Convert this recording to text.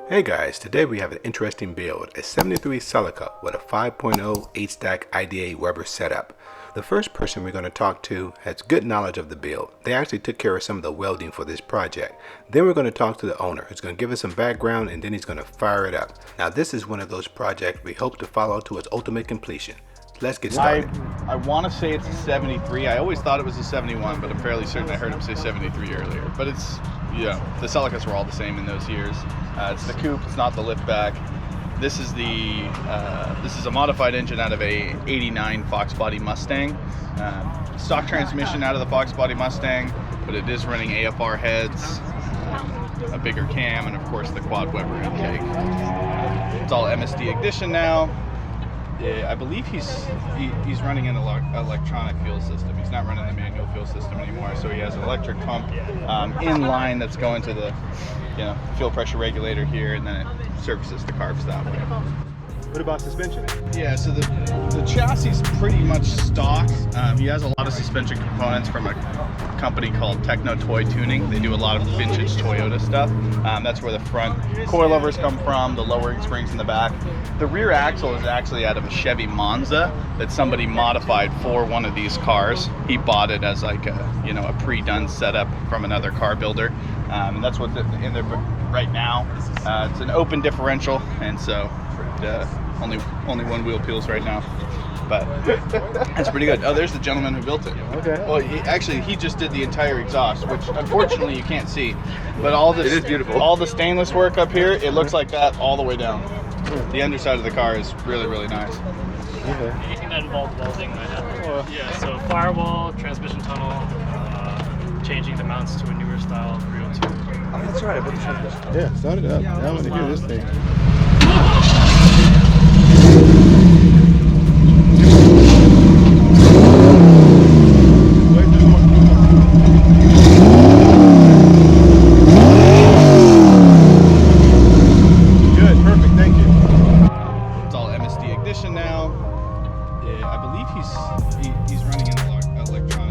Hey guys, today we have an interesting build, a 73 Celica with a 5.0 8-stack IDA Weber setup. The first person we're going to talk to has good knowledge of the build. They actually took care of some of the welding for this project. Then we're going to talk to the owner, who's going to give us some background, and then he's going to fire it up. Now this is one of those projects we hope to follow to its ultimate completion. Let's get started. I want to say it's a 73. I always thought it was a 71, but I'm fairly certain I heard him say 73 earlier. But it's, the Celicas were all the same in those years. It's the coupe, it's not the liftback. This is a modified engine out of a 89 Fox Body Mustang. Stock transmission out of the Fox Body Mustang, but it is running AFR heads, a bigger cam, and of course the quad Weber intake. It's all MSD ignition now. I believe he's running an electronic fuel system. He's not running the manual fuel system anymore. So he has an electric pump in line that's going to the fuel pressure regulator here, and then it services the carbs that way. What about suspension? Yeah, so the chassis is pretty much stock. He has a lot of suspension components from a company called Techno Toy Tuning. They do a lot of vintage Toyota stuff. That's where the front coilovers come from, the lowering springs in the back. The rear axle is actually out of a Chevy Monza that somebody modified for one of these cars. He bought it as like a pre-done setup from another car builder, and that's what's in there right now. It's an open differential, and so only one wheel peels right now, but that's pretty good. Oh, there's the gentleman who built it. Okay. Well, he just did the entire exhaust, which unfortunately you can't see, but it is beautiful. All the stainless work up here, it looks like that all the way down. The underside of the car is really, really nice. Okay. Anything that involved welding might happen. Yeah, so firewall, transmission tunnel, changing the mounts to a newer style 302. Oh, that's right. I put the transmission. Yeah, start it up. Now I want to hear this thing. Good, perfect. Thank you. It's all MSD ignition now. I believe he's running an electronic